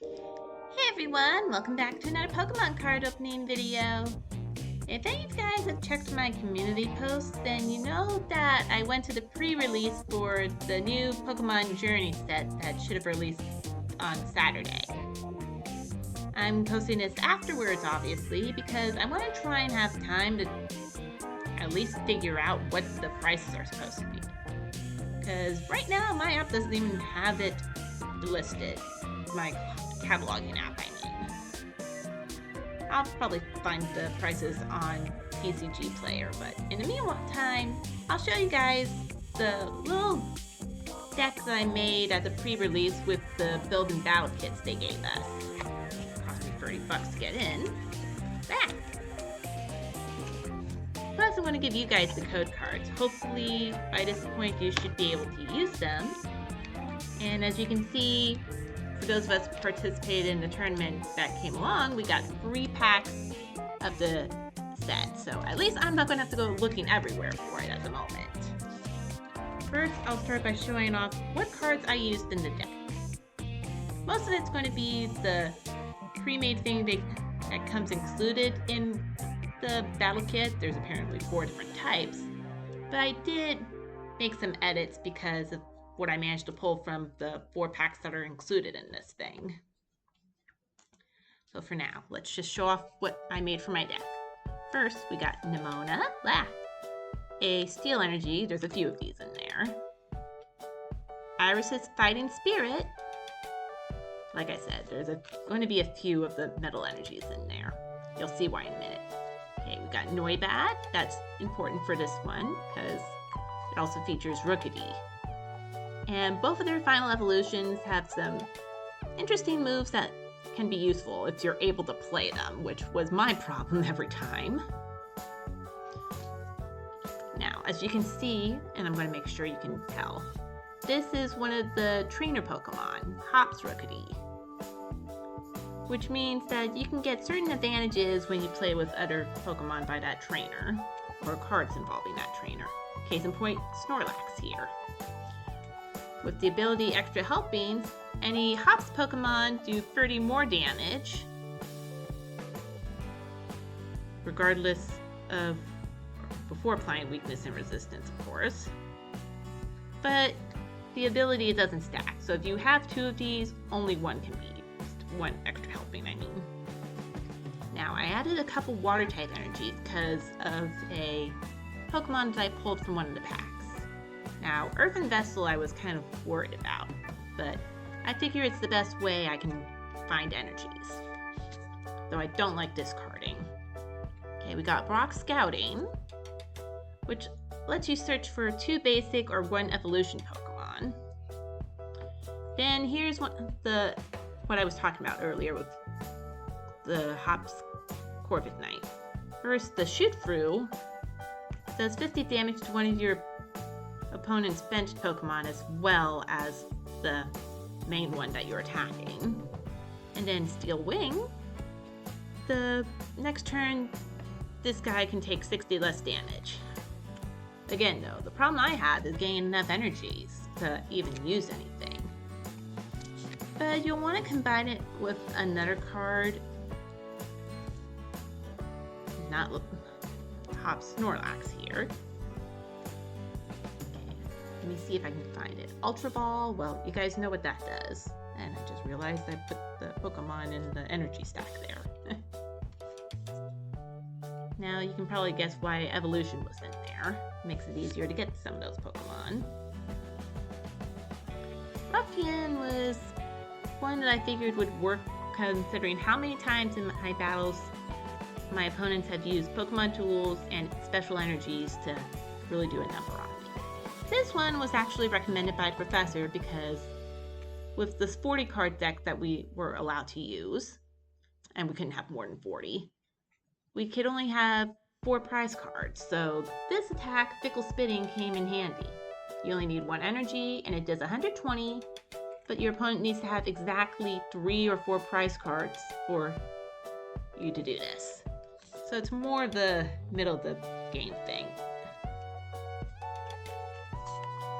Hey everyone, welcome back to another Pokemon card opening video. If any of you guys have checked my community posts, then you know that I went to the pre-release for the new Pokemon Journey set that should have released on Saturday. I'm posting this afterwards, obviously, because I want to try and have time to at least figure out what the prices are supposed to be. Because right now, my app doesn't even have it listed. My cataloging app, I mean. I'll probably find the prices on PCG Player, but in the meantime, I'll show you guys the little deck that I made as a pre-release with the build and battle kits they gave us. It cost me $30 to get in. That. Plus, I want to give you guys the code cards. Hopefully, by this point, you should be able to use them. And as you can see, for those of us who participated in the tournament that came along, we got 3 packs of the set. So at least I'm not going to have to go looking everywhere for it at the moment. First, I'll start by showing off what cards I used in the deck. Most of it's going to be the pre-made thing that comes included in the battle kit. There's apparently 4 different types, but I did make some edits because of what I managed to pull from the 4 packs that are included in this thing. So for now, let's just show off what I made for my deck. First, we got Nimona, a Steel Energy, there's a few of these in there. Iris's Fighting Spirit. Like I said, there's going to be a few of the Metal Energies in there. You'll see why in a minute. Okay, we got Noibat, that's important for this one because it also features Rookidee. And both of their final evolutions have some interesting moves that can be useful if you're able to play them, which was my problem every time. Now, as you can see, and I'm going to make sure you can tell, this is one of the trainer Pokemon, Hop's Rookidee, which means that you can get certain advantages when you play with other Pokemon by that trainer, or cards involving that trainer. Case in point, Snorlax here. With the ability Extra Helping, any Hops Pokemon do 30 more damage, regardless of, before applying weakness and resistance, of course. But the ability doesn't stack, so if you have 2 of these, only 1 can be used. 1 Extra Helping, I mean. Now, I added a couple Water-type energies because of a Pokemon that I pulled from one of the packs. Now, Earthen Vessel I was kind of worried about, but I figure it's the best way I can find energies, though I don't like discarding. Okay, we got Brock Scouting, which lets you search for 2 basic or 1 evolution Pokemon. Then here's what I was talking about earlier with the Hops Corviknight. First, the Shoot Through does 50 damage to one of your opponent's benched Pokemon as well as the main one that you're attacking. And then Steel Wing, the next turn this guy can take 60 less damage. Again though, the problem I had is getting enough energies to even use anything. But you'll want to combine it with another card, not Hop Snorlax here. Let me see if I can find it. Ultra Ball, well, you guys know what that does. And I just realized I put the Pokemon in the energy stack there. Now you can probably guess why Evolution was in there. Makes it easier to get some of those Pokemon. Ruffian was one that I figured would work considering how many times in my battles my opponents have used Pokemon tools and special energies to really do a number on me. This one was actually recommended by Professor because with this 40 card deck that we were allowed to use, and we couldn't have more than 40, we could only have 4 prize cards, so this attack, Fickle Spitting, came in handy. You only need 1 energy, and it does 120, but your opponent needs to have exactly 3 or 4 prize cards for you to do this. So it's more the middle of the game thing.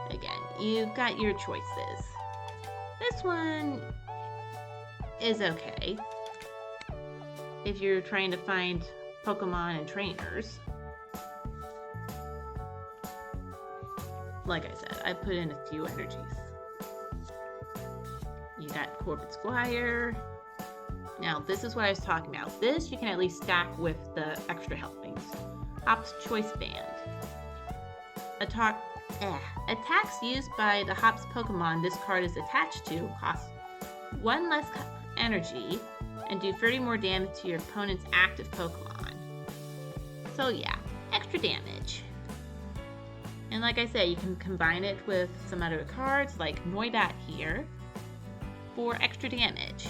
Again, you've got your choices. This one is okay if you're trying to find Pokemon and trainers. Like I said, I put in a few energies. You got Corbett Squire. Now, this is what I was talking about. This you can at least stack with the extra helpings. Hop's Choice Band. Attacks used by the Hop's Pokemon this card is attached to cost 1 less energy and do 30 more damage to your opponent's active Pokemon. So yeah, extra damage. And like I said, you can combine it with some other cards like Noibat here for extra damage.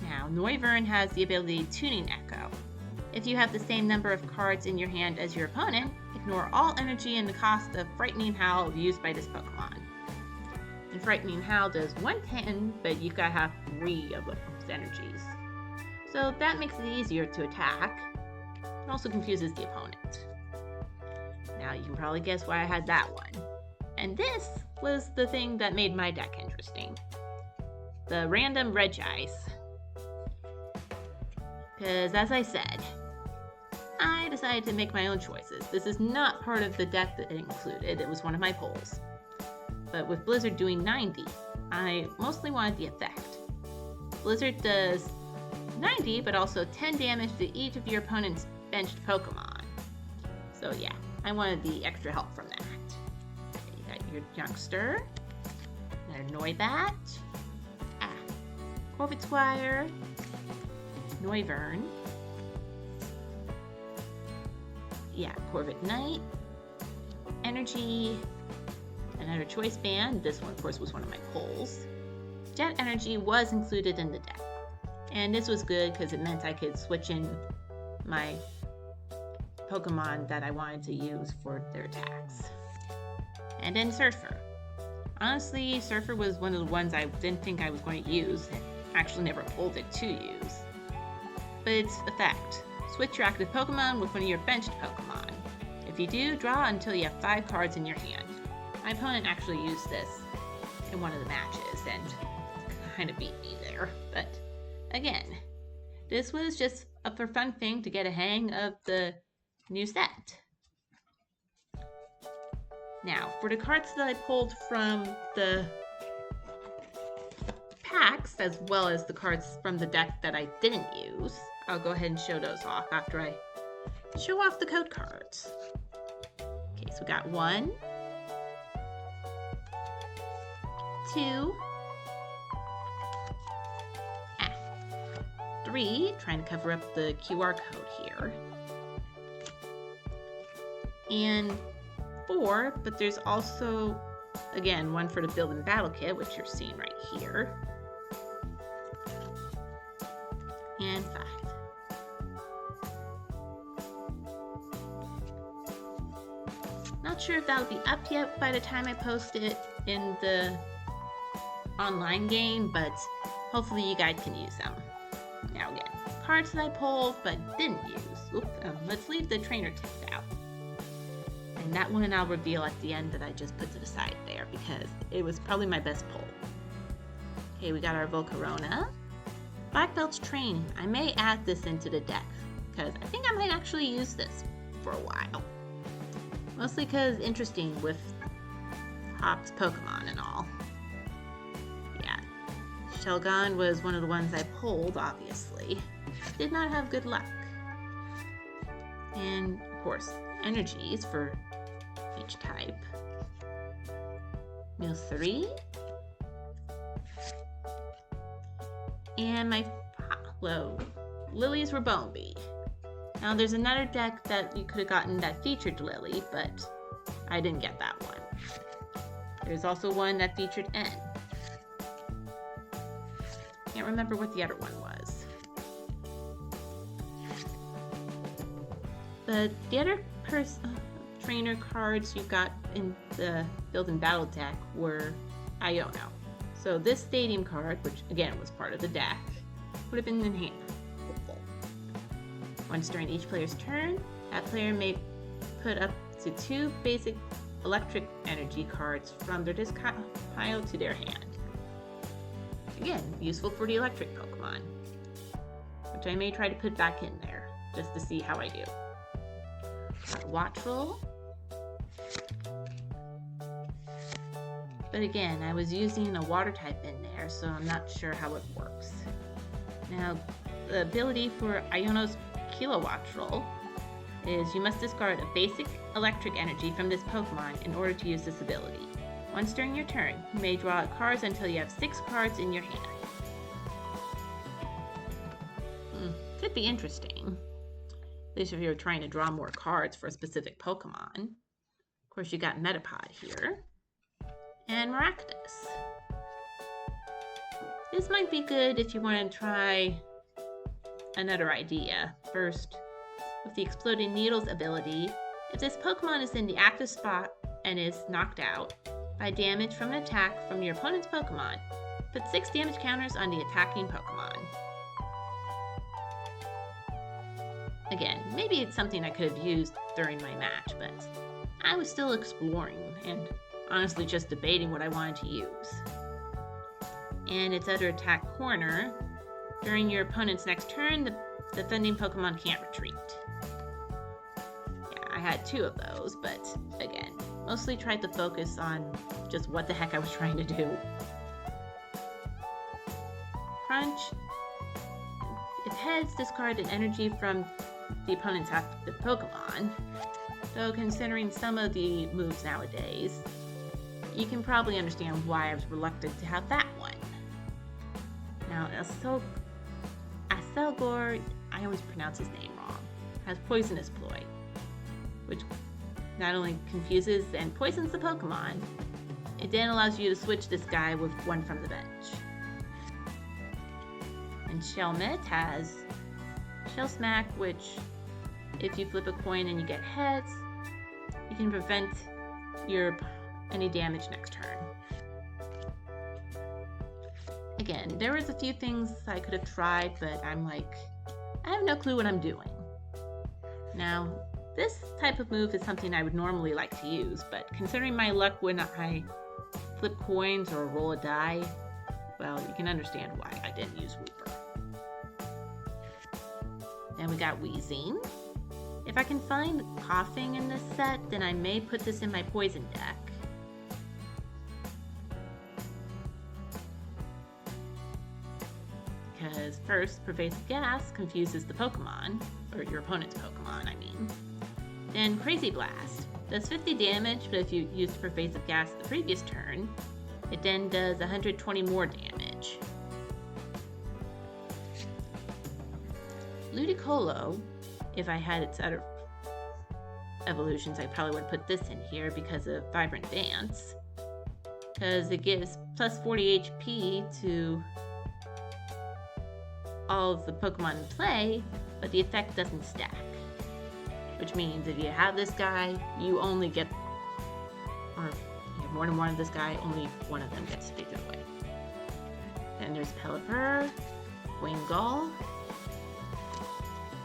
Now, Noivern has the ability Tuning Echo. If you have the same number of cards in your hand as your opponent, ignore all energy and the cost of Frightening Howl used by this Pokemon. And Frightening Howl does 110, but you've got to have 3 of those energies. So that makes it easier to attack. It also confuses the opponent. Now you can probably guess why I had that one. And this was the thing that made my deck interesting. The random Regice. Because as I said, I decided to make my own choices. This is not part of the deck that it included. It was one of my polls. But with Blizzard doing 90, I mostly wanted the effect. Blizzard does 90, but also 10 damage to each of your opponent's benched Pokemon. So yeah, I wanted the extra help from that. You got your Youngster, another Noibat, Corbett Squire, Noivern, Corvette Knight, Energy, another Choice Band. This one, of course, was one of my polls. Jet Energy was included in the deck, and this was good because it meant I could switch in my Pokemon that I wanted to use for their attacks. And then Surfer. Honestly, Surfer was one of the ones I didn't think I was going to use, and actually never pulled it to use. But its effect. Switch your active Pokemon with one of your benched Pokemon. If you do, draw until you have 5 cards in your hand. My opponent actually used this in one of the matches and kind of beat me there. But again, this was just a for fun thing to get a hang of the new set. Now, for the cards that I pulled from the packs, as well as the cards from the deck that I didn't use, I'll go ahead and show those off after I show off the code cards. Okay, so we got 1, 2, 3, trying to cover up the QR code here, and 4, but there's also, again, one for the build and battle kit, which you're seeing right here, and 5. Not sure if that'll be up yet by the time I post it in the online game, but hopefully you guys can use them. Now again, cards that I pulled but didn't use. Let's leave the trainer tip out. And that one I'll reveal at the end that I just put to the side there because it was probably my best pull. Okay, we got our Volcarona. Black Belt's Training. I may add this into the deck because I think I might actually use this for a while. Mostly because interesting with Hop's Pokemon and all. Yeah, Shelgon was one of the ones I pulled, obviously. Did not have good luck. And, of course, energies for each type. Meal 3. And my Lilies were Boneby. Now there's another deck that you could have gotten that featured Lily, but I didn't get that one. There's also one that featured N. Can't remember what the other one was. But the other trainer cards you got in the Build and Battle deck were Iono. So this Stadium card, which again was part of the deck, would have been in hand. Once during each player's turn, that player may put up to 2 basic electric energy cards from their discard pile to their hand. Again, useful for the electric Pokemon, which I may try to put back in there just to see how I do. Watchful. But again, I was using a water type in there, so I'm not sure how it works. Now, the ability for Iono's Kilowattrel is you must discard a basic electric energy from this Pokemon in order to use this ability. Once during your turn, you may draw out cards until you have 6 cards in your hand. Could be interesting. At least if you're trying to draw more cards for a specific Pokemon. Of course, you got Metapod here. And Maractus. This might be good if you want to try another idea. First, with the Exploding Needles ability, if this Pokemon is in the active spot and is knocked out by damage from an attack from your opponent's Pokemon, put 6 damage counters on the attacking Pokemon. Again, maybe it's something I could have used during my match, but I was still exploring and honestly just debating what I wanted to use. And its other attack corner, during your opponent's next turn, the defending Pokemon can't retreat. Yeah, I had 2 of those, but again, mostly tried to focus on just what the heck I was trying to do. Crunch. If heads, discard an energy from the opponent's active Pokemon. Though considering some of the moves nowadays, you can probably understand why I was reluctant to have that one. Now, Aselgor, I always pronounce his name wrong, has Poisonous Ploy, which not only confuses and poisons the Pokemon, it then allows you to switch this guy with one from the bench. And Shelmet has Shell Smack, which if you flip a coin and you get heads, you can prevent any damage next turn. Again, there was a few things I could have tried, but I'm like, I have no clue what I'm doing. Now, this type of move is something I would normally like to use, but considering my luck when I flip coins or roll a die, well, you can understand why I didn't use Wooper. Then we got Wheezing. If I can find Coughing in this set, then I may put this in my poison deck. Because first, Pervasive Gas confuses the Pokemon, or your opponent's Pokemon, I mean. Then Crazy Blast does 50 damage, but if you used Pervasive Gas the previous turn, it then does 120 more damage. Ludicolo, if I had its other evolutions, I probably would put this in here because of Vibrant Dance. Because it gives plus 40 HP to all of the Pokemon in play, but the effect doesn't stack. Which means if you have this guy, you only get, or you have more than one of this guy, only one of them gets taken away. Then there's Pelipper, Wingull.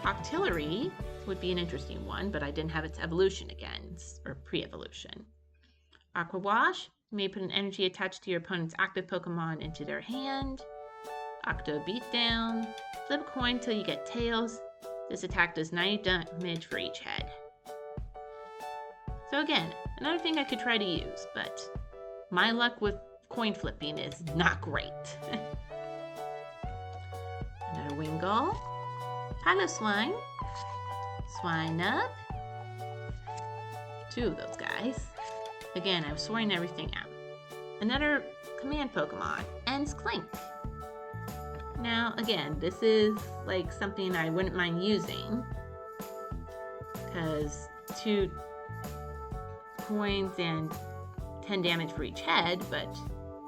Octillery would be an interesting one, but I didn't have its evolution again, or pre-evolution. Aqua Wash, you may put an energy attached to your opponent's active Pokemon into their hand. Octo Beatdown, flip a coin till you get tails. This attack does 90 damage for each head. So again, another thing I could try to use, but my luck with coin flipping is not great. Another Wingull. Piloswine, Swinub, 2 of those guys. Again, I was sorting everything out. Another command Pokemon, Clink. Now, again, this is like something I wouldn't mind using, because 2 coins and 10 damage for each head, but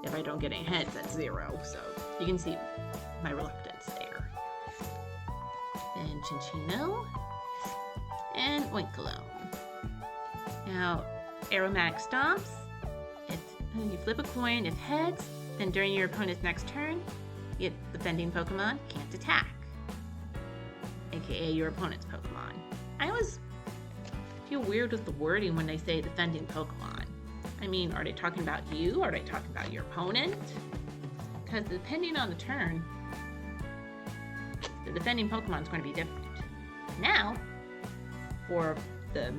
if I don't get any heads, that's 0, so you can see my reluctance there. And Chinchino, and Oinkologne. Now, Aromatic Stomps, if you flip a coin, if heads, then during your opponent's next turn, the defending Pokemon can't attack, aka your opponent's Pokemon. I always feel weird with the wording when they say defending Pokemon. I mean, are they talking about you? Are they talking about your opponent? because depending on the turn, the defending Pokemon is going to be different. Now, for the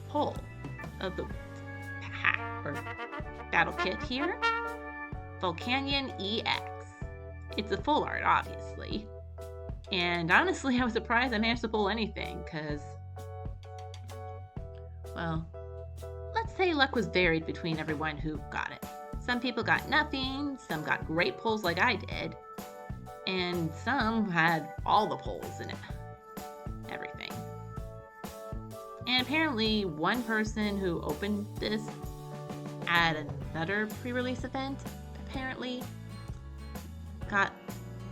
pull of the pack or battle kit here, Volcanion EX. It's a full art, obviously. And honestly, I was surprised I managed to pull anything, because, well, let's say luck was varied between everyone who got it. Some people got nothing, some got great pulls like I did, and some had all the pulls in it. Everything. And apparently one person who opened this at another pre-release event apparently got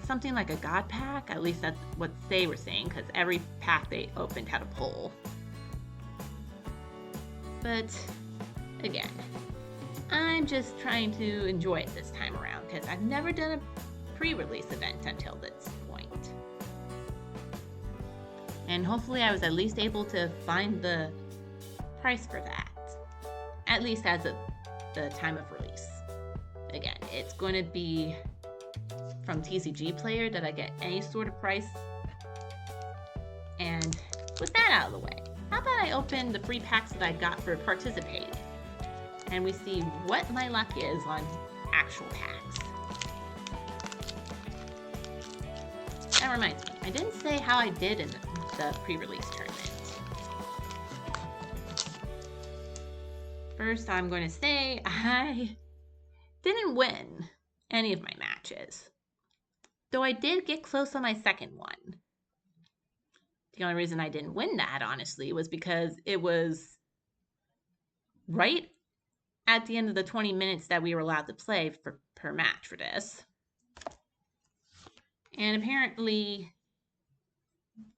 something like a god pack. At least that's what they were saying, because every pack they opened had a pull. But again, I'm just trying to enjoy it this time around, because I've never done a pre-release event until this point. And hopefully I was at least able to find the price for that, at least as of the time of release. Again, it's going to be from TCG Player that I get any sort of price. And with that out of the way, how about I open the free packs that I got for participating, and we see what my luck is on actual packs. That reminds me, I didn't say how I did in the pre-release tournament. First, I'm going to say I didn't win any of my matches, though I did get close on my second one. The only reason I didn't win that, honestly, was because it was right at the end of the 20 minutes that we were allowed to play per match for this. And apparently,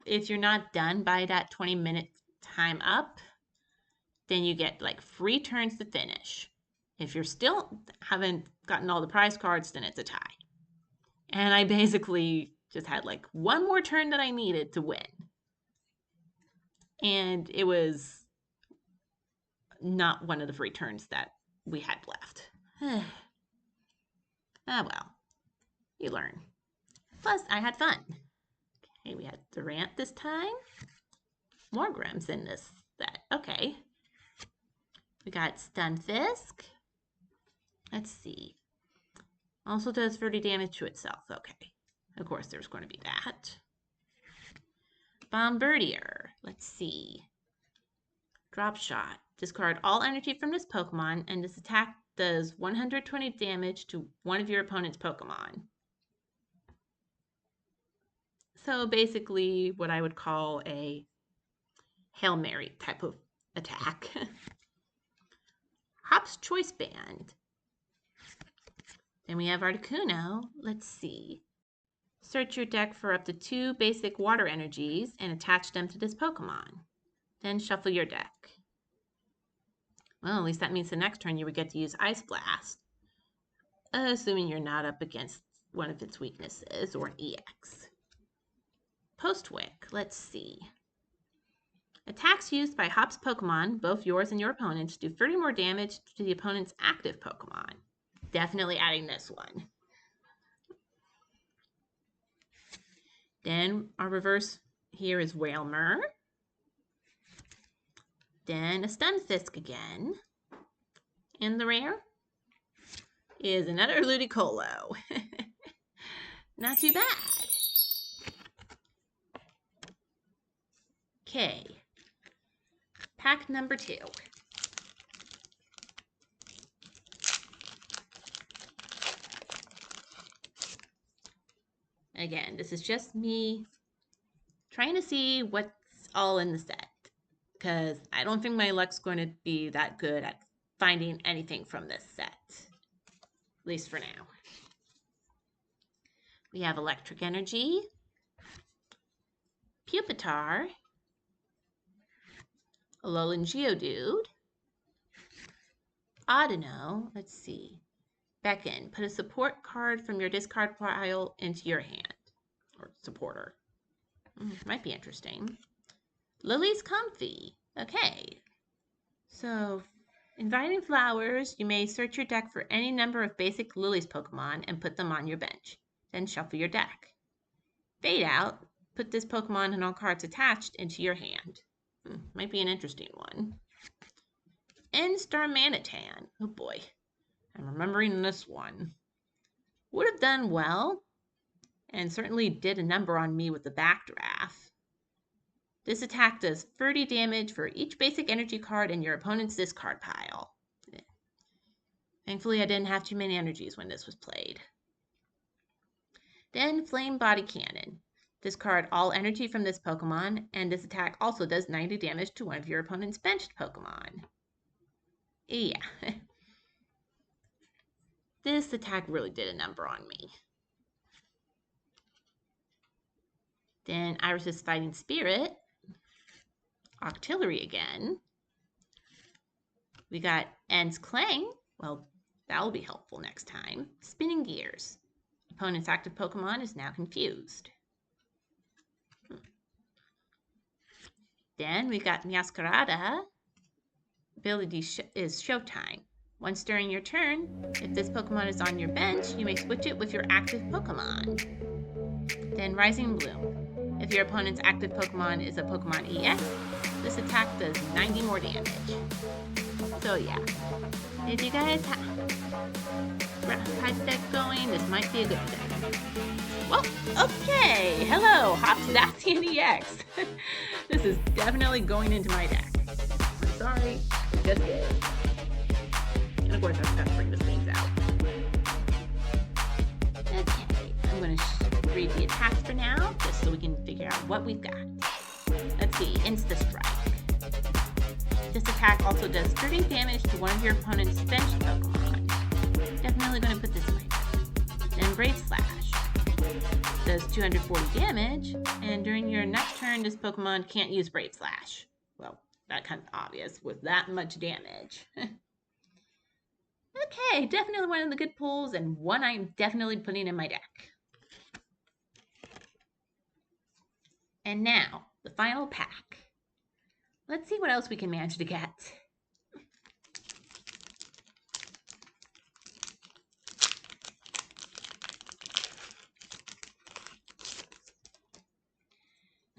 if you're not done by that 20-minute time up, then you get like free turns to finish. If you're still haven't gotten all the prize cards, then it's a tie. And I basically just had like one more turn that I needed to win. And it was not one of the free turns that we had left. Ah well, you learn. Plus, I had fun. Okay, we had Durant this time. More Grims in this set. Okay. We got Stunfisk. Let's see. Also does 30 damage to itself. Okay. Of course, there's going to be that. Bombardier. Let's see. Drop Shot. Discard all energy from this Pokemon, and this attack does 120 damage to one of your opponent's Pokemon. So basically what I would call a Hail Mary type of attack. Hop's Choice Band. Then we have Articuno. Let's see. Search your deck for up to 2 basic water energies and attach them to this Pokemon. Then shuffle your deck. Well, at least that means the next turn you would get to use Ice Blast. Assuming you're not up against one of its weaknesses or an EX. Postwick. Let's see. Attacks used by Hop's Pokemon, both yours and your opponent's, do 30 more damage to the opponent's active Pokemon. Definitely adding this one. Then our reverse here is Wailmer. Then a Stunfisk again. And the rare is another Ludicolo. Not too bad. Okay. Pack number 2. Again, this is just me trying to see what's all in the set, because I don't think my luck's going to be that good at finding anything from this set, at least for now. We have Electric Energy, Pupitar, Alolan Geodude, Audino, let's see, Beckon, put a support card from your discard pile into your hand, or supporter. Might be interesting. Lily's Comfy. Okay. So, Inviting flowers, you may search your deck for any number of basic Lily's Pokemon and put them on your bench. Then shuffle your deck. Fade out, put this Pokemon and all cards attached into your hand. Might be an interesting one. N-Star Manitan. Oh boy, I'm remembering this one. Would have done well, and certainly did a number on me with the backdraft. This attack does 30 damage for each basic energy card in your opponent's discard pile. Thankfully, I didn't have too many energies when this was played. Then Flame Body Cannon. Discard all energy from this Pokemon, and this attack also does 90 damage to one of your opponent's benched Pokemon. Yeah. This attack really did a number on me. Then Iris's Fighting Spirit. Octillery again. We got End's Clang. Well, that'll be helpful next time. Spinning Gears. Opponent's active Pokemon is now confused. Then we got Masquerada. Ability is Showtime. Once during your turn, if this Pokemon is on your bench, you may switch it with your active Pokemon. Then Rising Bloom. If your opponent's active Pokemon is a Pokemon EX, this attack does 90 more damage. So yeah, if you guys have deck going, this might be a good thing. Well, okay, hello, Hopsdaxian EX. This is definitely going into my deck. I'm sorry, just did. And of course, I've got to bring the things out. Okay, I'm going to read the attacks for now, just so we can figure out what we've got. Let's see, Insta Strike. This attack also does 30 damage to one of your opponent's benched Pokemon. Definitely going to put this in my deck. Then Brave Slash. Does 240 damage, and during your next turn, this Pokemon can't use Brave Slash. Well, that's kind of obvious with that much damage. Okay, definitely one of the good pulls, and one I'm definitely putting in my deck. And now, the final pack. Let's see what else we can manage to get.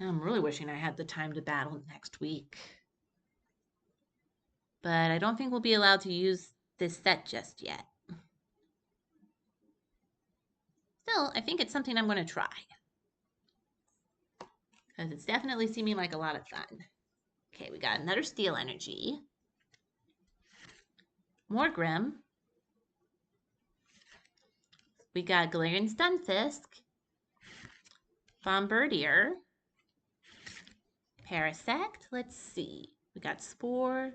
I'm really wishing I had the time to battle next week. But I don't think we'll be allowed to use this set just yet. Still, I think it's something I'm going to try. Because it's definitely seeming like a lot of fun. Okay, we got another Steel Energy. More Grim. We got Galarian Stunfisk. Bombardier. Parasect. Let's see. We got Spore.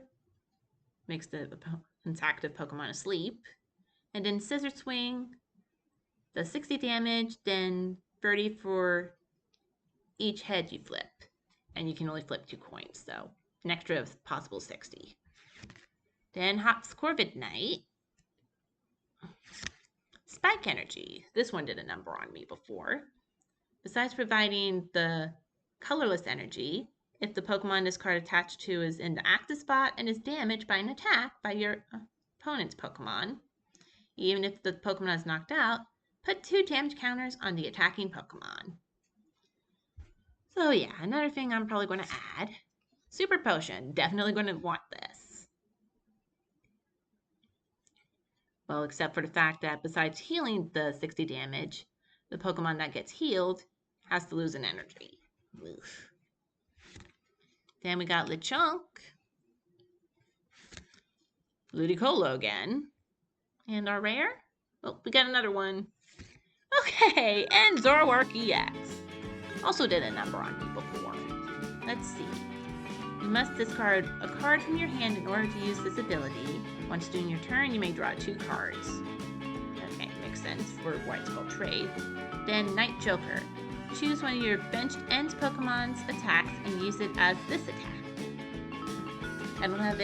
Makes the opponent's active Pokemon asleep. And then Scissor Swing. Does 60 damage, then 30 for each head you flip. And you can only flip 2 coins, so an extra of possible 60. Then Hops Corvid Knight. Spike Energy. This one did a number on me before. Besides providing the colorless energy, if the Pokemon this card attached to is in the active spot and is damaged by an attack by your opponent's Pokemon, even if the Pokemon is knocked out, put 2 damage counters on the attacking Pokemon. So yeah, another thing I'm probably going to add. Super Potion. Definitely going to want this. Well, except for the fact that besides healing the 60 damage, the Pokemon that gets healed has to lose an energy. Oof. Then we got Lechonk. Ludicolo again. And our rare? Oh, we got another one. Okay, and Zoroark EX. Also did a number on me before. Let's see. You must discard a card from your hand in order to use this ability. Once during your turn, you may draw 2 cards. Okay, makes sense for why it's called trade. Then Night Joker. Choose one of your benched Ends Pokemon's attacks and use it as this attack. I don't have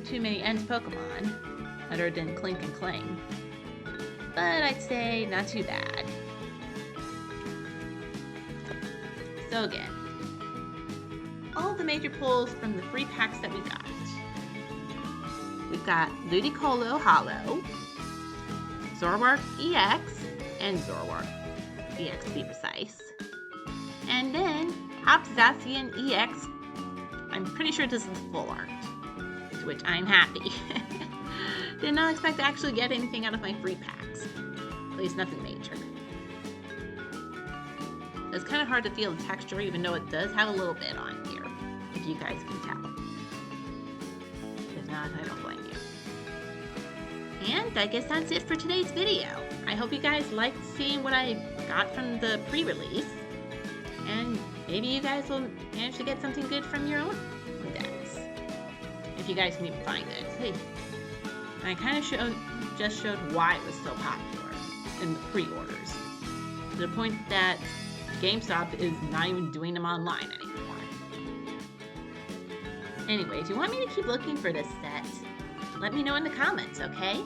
too many Ends Pokemon other than Clink and Clang. But I'd say not too bad. So again, all the major pulls from the free packs that we got. we've got Ludicolo Hollow, Zoroark EX, and Zoroark EX to be precise. And then Hopzacian EX. I'm pretty sure this is full art, to which I'm happy. Did not expect to actually get anything out of my free packs. At least nothing major. It's kind of hard to feel the texture even though it does have a little bit on here, if you guys can tell. If not, I don't blame you. And I guess that's it for today's video. I hope you guys liked seeing what I got from the pre-release. And maybe you guys will manage to get something good from your own decks. If you guys can even find it. Hey. I kind of just showed why it was so popular in the pre-orders. To the point that GameStop is not even doing them online anymore. Anyway, if you want me to keep looking for this set, let me know in the comments, okay?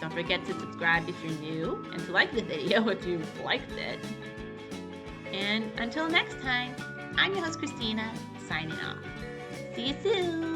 Don't forget to subscribe if you're new, and to like the video if you liked it. And until next time, I'm your host Christina, signing off. See you soon!